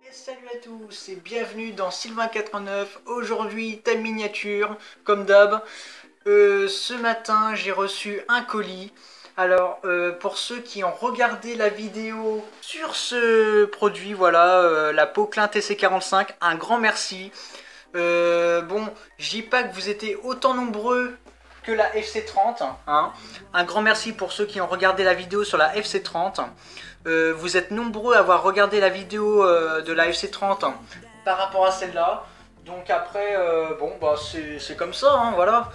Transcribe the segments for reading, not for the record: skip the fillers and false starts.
Et salut à tous et bienvenue dans Sylvain89. Aujourd'hui, thème miniature, comme d'hab. Ce matin, j'ai reçu un colis. Alors, pour ceux qui ont regardé la vidéo sur ce produit, voilà, la Poquelin TC45, un grand merci. Bon, je dis pas que vous étiez autant nombreux que la FC30, hein. Un grand merci pour ceux qui ont regardé la vidéo sur la FC30. Vous êtes nombreux à avoir regardé la vidéo de la FC30 par rapport à celle-là. Donc après, bon, bah c'est comme ça, hein, voilà.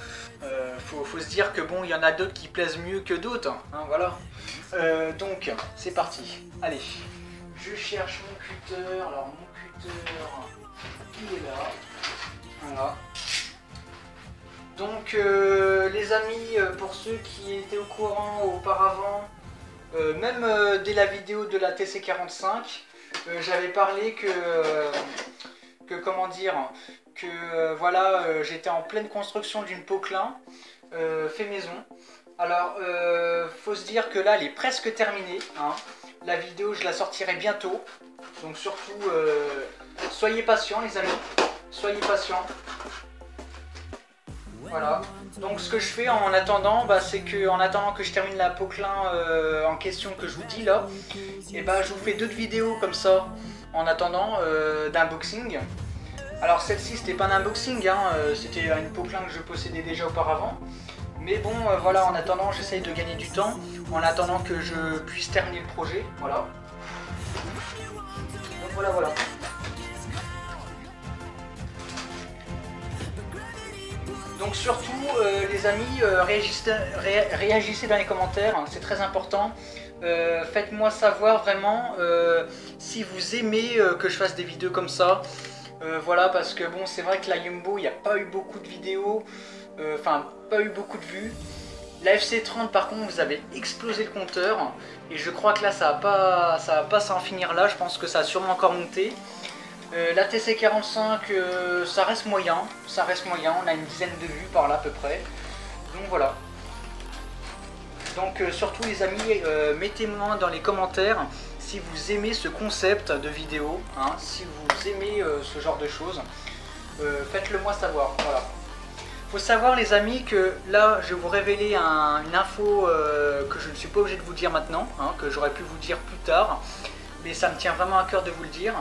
Faut se dire que bon, il y en a d'autres qui plaisent mieux que d'autres, hein, voilà. Donc, c'est parti. Allez, je cherche mon cutter. Alors, mon cutter, il est là. Voilà. Donc, les amis, pour ceux qui étaient au courant auparavant, même dès la vidéo de la TC45, j'avais parlé que comment dire, que voilà, j'étais en pleine construction d'une Poquelin fait maison. Alors, faut se dire que là, elle est presque terminée, hein. La vidéo, je la sortirai bientôt. Donc surtout, soyez patients les amis, soyez patients. Voilà. Donc ce que je fais en attendant, bah, c'est que en attendant que je termine la Poquelin en question que je vous dis là, et bah, je vous fais d'autres vidéos comme ça en attendant d'unboxing. Alors celle-ci c'était pas un unboxing, hein, c'était une Poquelin que je possédais déjà auparavant. Mais bon, voilà, en attendant, j'essaye de gagner du temps, en attendant que je puisse terminer le projet, voilà. Donc voilà, voilà. Donc surtout, les amis, réagissez dans les commentaires, hein, c'est très important. Faites-moi savoir vraiment si vous aimez que je fasse des vidéos comme ça. Voilà, parce que bon, c'est vrai que la Yumbo, il n'y a pas eu beaucoup de vidéos, enfin, pas eu beaucoup de vues. La FC30, par contre, vous avez explosé le compteur. Et je crois que là, ça va pas s'en finir là. Je pense que ça a sûrement encore monté. La TC45, ça reste moyen. Ça reste moyen. On a une dizaine de vues par là à peu près. Donc voilà. Donc surtout les amis, mettez-moi dans les commentaires si vous aimez ce concept de vidéo, hein, si vous aimez ce genre de choses. Faites-le moi savoir. Voilà. Faut savoir les amis que là je vais vous révéler une info que je ne suis pas obligé de vous dire maintenant, hein, que j'aurais pu vous dire plus tard, mais ça me tient vraiment à cœur de vous le dire.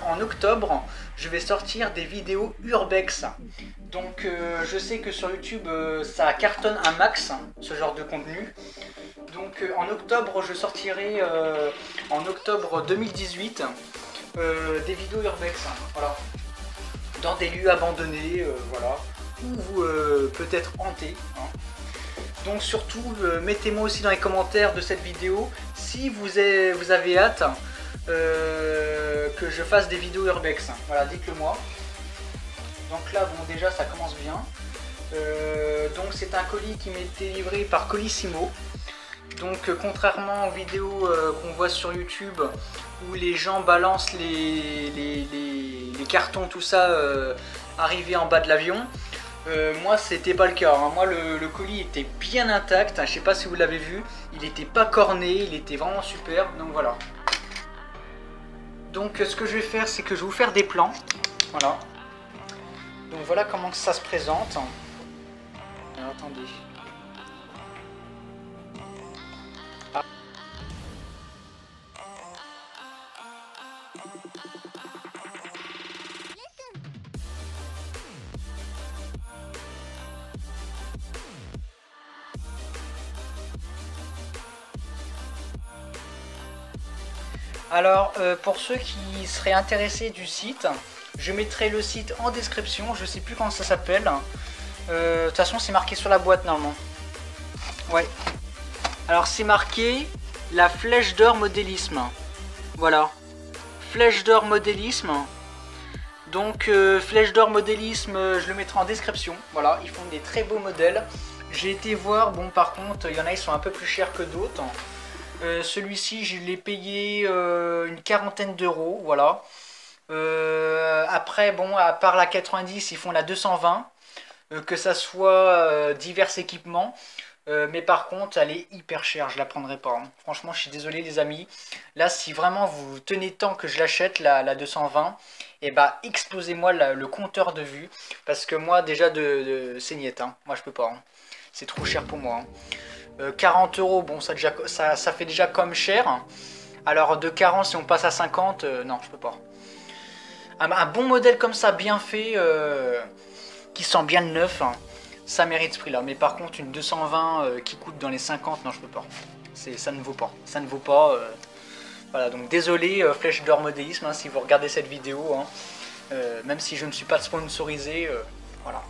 En octobre, je vais sortir des vidéos urbex. Donc je sais que sur YouTube ça cartonne un max, hein, ce genre de contenu. Donc en octobre je sortirai en octobre 2018 des vidéos urbex, hein, voilà, dans des lieux abandonnés, voilà, ou peut-être hantés, hein. Donc surtout mettez-moi aussi dans les commentaires de cette vidéo si vous avez hâte que je fasse des vidéos urbex, hein. Voilà, dites-le moi. Donc là bon, déjà ça commence bien. Donc c'est un colis qui m'a été livré par Colissimo. Donc contrairement aux vidéos qu'on voit sur YouTube où les gens balancent les cartons, tout ça, arrivés en bas de l'avion, moi c'était pas le cas, hein. Moi le colis était bien intact, hein. Je sais pas si vous l'avez vu, il était pas corné, il était vraiment super, donc voilà. Donc ce que je vais faire, c'est que je vais vous faire des plans, voilà. Donc voilà comment ça se présente. Alors attendez. Alors, pour ceux qui seraient intéressés du site, je mettrai le site en description, je sais plus comment ça s'appelle. De toute façon, c'est marqué sur la boîte normalement. Ouais. Alors, c'est marqué la Flèche d'Or Modélisme. Voilà. Flèche d'Or Modélisme. Donc, Flèche d'Or Modélisme, je le mettrai en description. Voilà, ils font des très beaux modèles. J'ai été voir, bon, par contre, il y en a, ils sont un peu plus chers que d'autres. Celui-ci, je l'ai payé une quarantaine d'euros, voilà. Après, bon, à part la 90, ils font la 220. Que ça soit divers équipements. mais par contre elle est hyper chère, je la prendrai pas, hein. Franchement je suis désolé les amis. Là si vraiment vous tenez tant que je l'achète, la 220, et bah explosez-moi le compteur de vues. Parce que moi déjà c'est niet, hein. Moi je peux pas, hein. C'est trop cher pour moi, hein. 40 €, bon ça fait déjà comme cher. Alors de 40 si on passe à 50, non je peux pas. Un bon modèle comme ça, bien fait, qui sent bien le neuf, hein, ça mérite ce prix là. Mais par contre une 220 qui coûte dans les 50, non je peux pas. Ça ne vaut pas. Ça ne vaut pas. Voilà, donc désolé Flèche d'Or Modélisme, hein, si vous regardez cette vidéo, hein, même si je ne suis pas sponsorisé, voilà.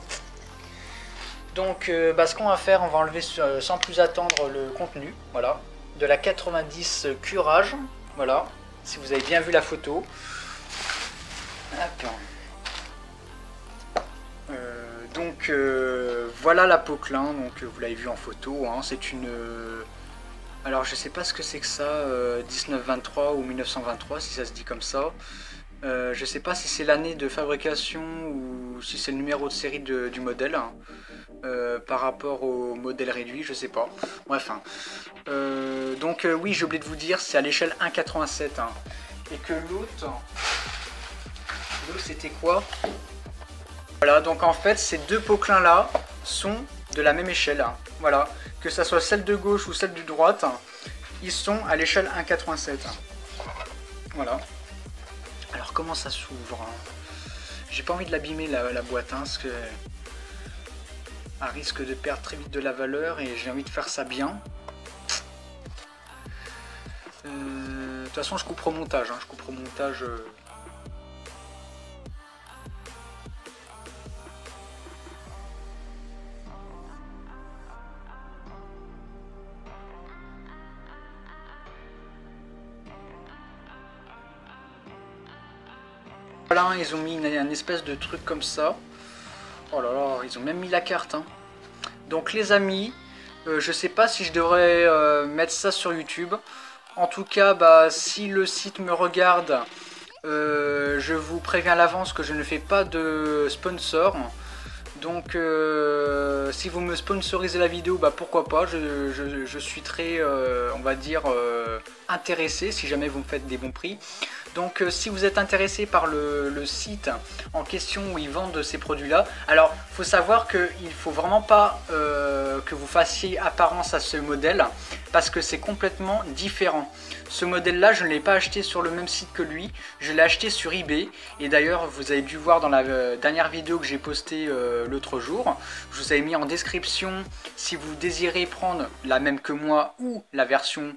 Donc ce qu'on va faire, on va enlever sans plus attendre le contenu, voilà, de la 90 curage, voilà, si vous avez bien vu la photo. Donc voilà la Poquelin, donc vous l'avez vu en photo, hein, c'est une... alors je sais pas ce que c'est que ça, 1923 ou 1923 si ça se dit comme ça. Je sais pas si c'est l'année de fabrication ou si c'est le numéro de série du modèle, hein, par rapport au modèle réduit, je sais pas. Bref, hein. Donc oui, j'ai oublié de vous dire, c'est à l'échelle 1,87, hein, et que l'autre c'était quoi? Voilà, donc en fait ces deux Poquelins là sont de la même échelle, hein. Voilà, que ça soit celle de gauche ou celle de droite, hein, ils sont à l'échelle 1,87, hein. Voilà. Alors comment ça s'ouvre, hein? J'ai pas envie de l'abîmer la boîte, hein, parce que elle risque de perdre très vite de la valeur et j'ai envie de faire ça bien. De toute façon je couperai au montage, hein, je couperai au montage. Voilà, ils ont mis un espèce de truc comme ça. Oh là là, ils ont même mis la carte, hein. Donc les amis, je sais pas si je devrais mettre ça sur YouTube. En tout cas, si le site me regarde, je vous préviens à l'avance que je ne fais pas de sponsor. Donc si vous me sponsorisez la vidéo, pourquoi pas, je suis très, on va dire, intéressé si jamais vous me faites des bons prix. Donc si vous êtes intéressé par le site en question où ils vendent ces produits là, alors il faut savoir qu'il ne faut vraiment pas que vous fassiez apparence à ce modèle, parce que c'est complètement différent. Ce modèle là je ne l'ai pas acheté sur le même site que lui, je l'ai acheté sur eBay, et d'ailleurs vous avez dû voir dans la dernière vidéo que j'ai postée l'autre jour, je vous avais mis en description si vous désirez prendre la même que moi ou la version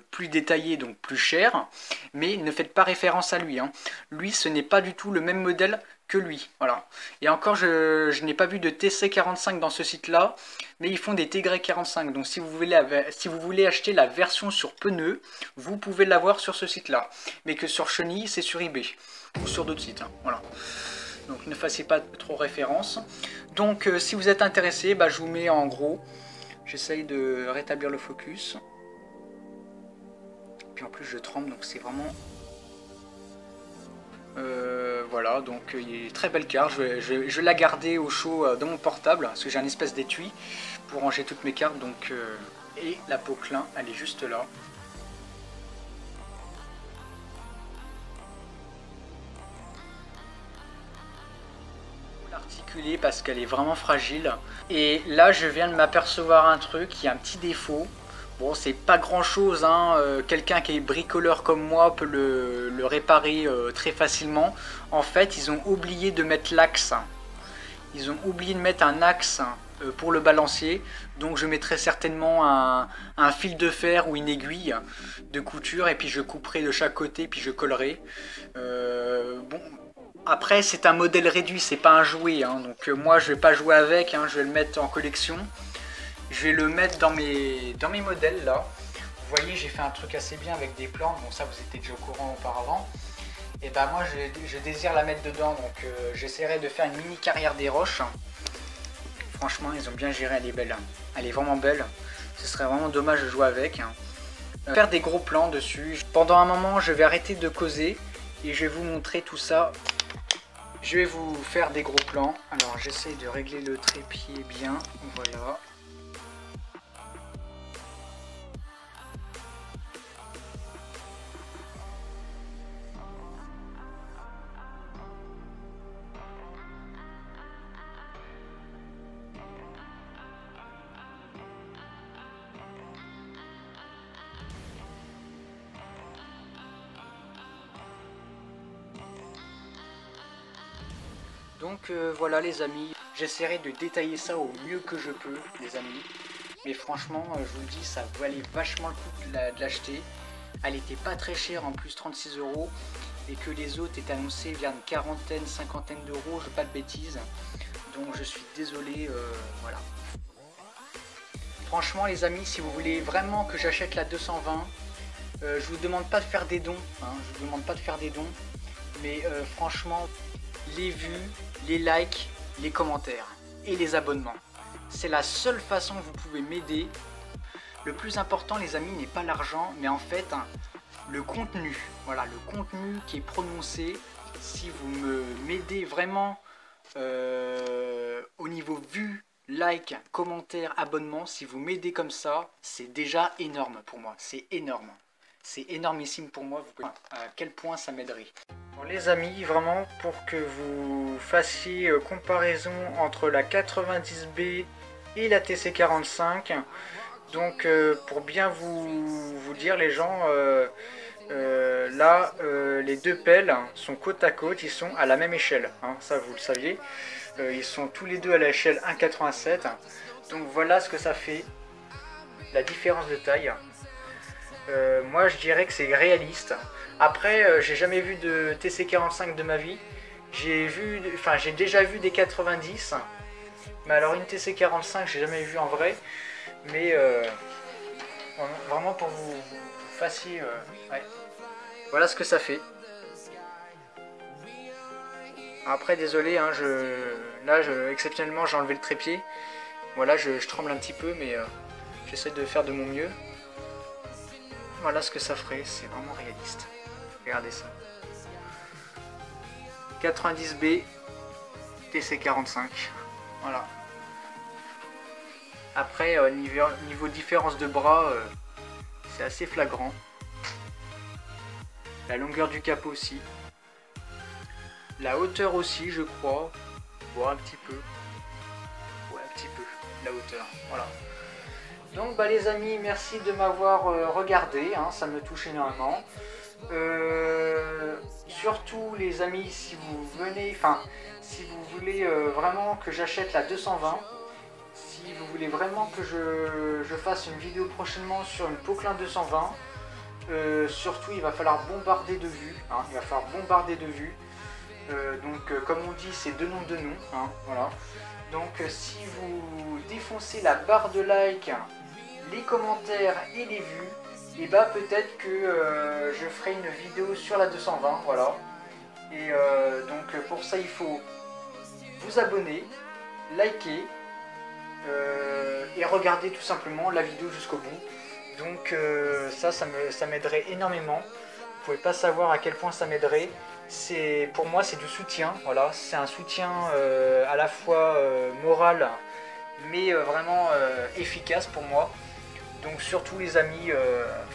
plus détaillé, donc plus cher, mais ne faites pas référence à lui, hein. Lui ce n'est pas du tout le même modèle que lui, voilà. Et encore je n'ai pas vu de TC45 dans ce site là, mais ils font des TY45, donc si vous voulez acheter la version sur pneu, vous pouvez l'avoir sur ce site là, mais que sur chenille c'est sur eBay ou sur d'autres sites, hein. Voilà. Donc ne fassiez pas trop référence. Donc si vous êtes intéressé, je vous mets en gros, j'essaye de rétablir le focus. Puis en plus je tremble, donc c'est vraiment... voilà, donc il est très belle carte, je vais la garder au chaud dans mon portable, parce que j'ai un espèce d'étui pour ranger toutes mes cartes, donc... et la Poquelin, elle est juste là. L'articuler parce qu'elle est vraiment fragile. Et là je viens de m'apercevoir un truc, il y a un petit défaut. Bon, c'est pas grand chose, hein. Quelqu'un qui est bricoleur comme moi peut le réparer très facilement. En fait, ils ont oublié de mettre l'axe. Ils ont oublié de mettre un axe pour le balancier. Donc je mettrai certainement un fil de fer ou une aiguille de couture. Et puis je couperai de chaque côté, puis je collerai. Bon, après c'est un modèle réduit, c'est pas un jouet, hein. Donc moi je vais pas jouer avec, hein. Je vais le mettre en collection. Je vais le mettre dans mes modèles là. Vous voyez, j'ai fait un truc assez bien avec des plantes. Bon, ça vous étiez déjà au courant auparavant. Et moi je désire la mettre dedans. Donc j'essaierai de faire une mini carrière des roches. Franchement, ils ont bien géré, elle est belle. Elle est vraiment belle. Ce serait vraiment dommage de jouer avec. Faire des gros plans dessus. Pendant un moment, je vais arrêter de causer et je vais vous montrer tout ça. Je vais vous faire des gros plans. Alors j'essaie de régler le trépied bien. Voilà. Donc voilà les amis, j'essaierai de détailler ça au mieux que je peux les amis. Mais franchement, je vous le dis, ça valait vachement le coup de l'acheter. Elle était pas très chère, en plus 36 €. Et que les autres étaient annoncés vers une quarantaine, cinquantaine d'euros, je ne dis pas de bêtises. Donc je suis désolé, voilà. Franchement les amis, si vous voulez vraiment que j'achète la 220, je vous demande pas de faire des dons, hein, je vous demande pas de faire des dons. Mais franchement, les vues, les likes, les commentaires et les abonnements. C'est la seule façon que vous pouvez m'aider. Le plus important les amis n'est pas l'argent, mais en fait le contenu. Voilà, le contenu qui est prononcé. Si vous m'aidez vraiment au niveau vues, likes, commentaires, abonnements, si vous m'aidez comme ça, c'est déjà énorme pour moi. C'est énorme. C'est énormissime pour moi. Vous pouvez à quel point ça m'aiderait. Bon, les amis, vraiment pour que vous fassiez comparaison entre la 90B et la TC45. Donc pour bien vous dire les gens, là les deux pelles sont côte à côte, ils sont à la même échelle, hein, ça vous le saviez. Ils sont tous les deux à l'échelle 1,87. Donc voilà ce que ça fait, la différence de taille. Moi je dirais que c'est réaliste. Après j'ai jamais vu de TC45 de ma vie. J'ai déjà vu des 90. Mais alors une TC45 j'ai jamais vu en vrai. Mais vraiment pour vous fassiez, ouais. Voilà ce que ça fait. Après désolé, hein, exceptionnellement j'ai enlevé le trépied. Voilà, je tremble un petit peu, mais j'essaie de faire de mon mieux. Voilà ce que ça ferait, c'est vraiment réaliste. Regardez ça. 90B TC45. Voilà. Après, niveau différence de bras, c'est assez flagrant. La longueur du capot aussi. La hauteur aussi, je crois. Bon, un petit peu. Ouais, un petit peu, la hauteur. Voilà. Donc, bah, les amis, merci de m'avoir regardé. Hein, ça me touche énormément. Surtout, les amis, si vous venez... si vous voulez vraiment que j'achète la 220... Si vous voulez vraiment que je fasse une vidéo prochainement sur une Poquelin 220, surtout il va falloir bombarder de vues. Hein, il va falloir bombarder de vues. Donc comme on dit, c'est deux noms de noms. Hein, voilà. Donc si vous défoncez la barre de like, les commentaires et les vues, et bah peut-être que je ferai une vidéo sur la 220. Voilà. Et donc pour ça il faut vous abonner, liker. Et regarder tout simplement la vidéo jusqu'au bout. Donc ça m'aiderait énormément. Vous pouvez pas savoir à quel point ça m'aiderait. Pour moi c'est du soutien. Voilà, c'est un soutien à la fois moral, mais vraiment efficace pour moi. Donc surtout les amis,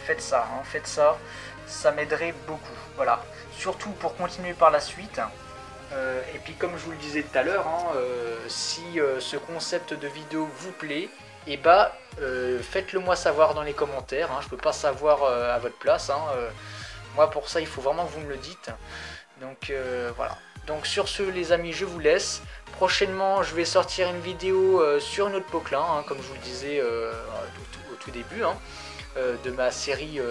faites ça, hein, faites ça. Ça m'aiderait beaucoup. Voilà, surtout pour continuer par la suite. Et puis comme je vous le disais tout à l'heure, hein, si ce concept de vidéo vous plaît, et bah faites-le moi savoir dans les commentaires. Hein, je peux pas savoir à votre place. Hein, moi pour ça il faut vraiment que vous me le dites. Donc voilà. Donc sur ce les amis, je vous laisse. Prochainement je vais sortir une vidéo sur une autre Poquelin, hein, comme je vous le disais au tout début, hein, de ma série.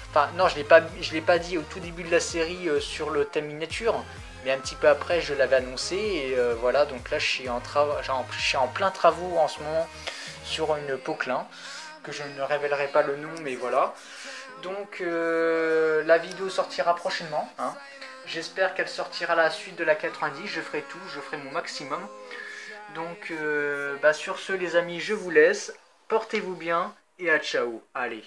Enfin non, je l'ai pas dit au tout début de la série sur le thème miniature. Mais un petit peu après je l'avais annoncé et voilà, donc là je suis en plein travaux en ce moment sur une Poquelin que je ne révélerai pas le nom, mais voilà. Donc la vidéo sortira prochainement, hein. J'espère qu'elle sortira à la suite de la 90, je ferai tout, je ferai mon maximum. Donc bah sur ce les amis, je vous laisse, portez-vous bien et à ciao, allez.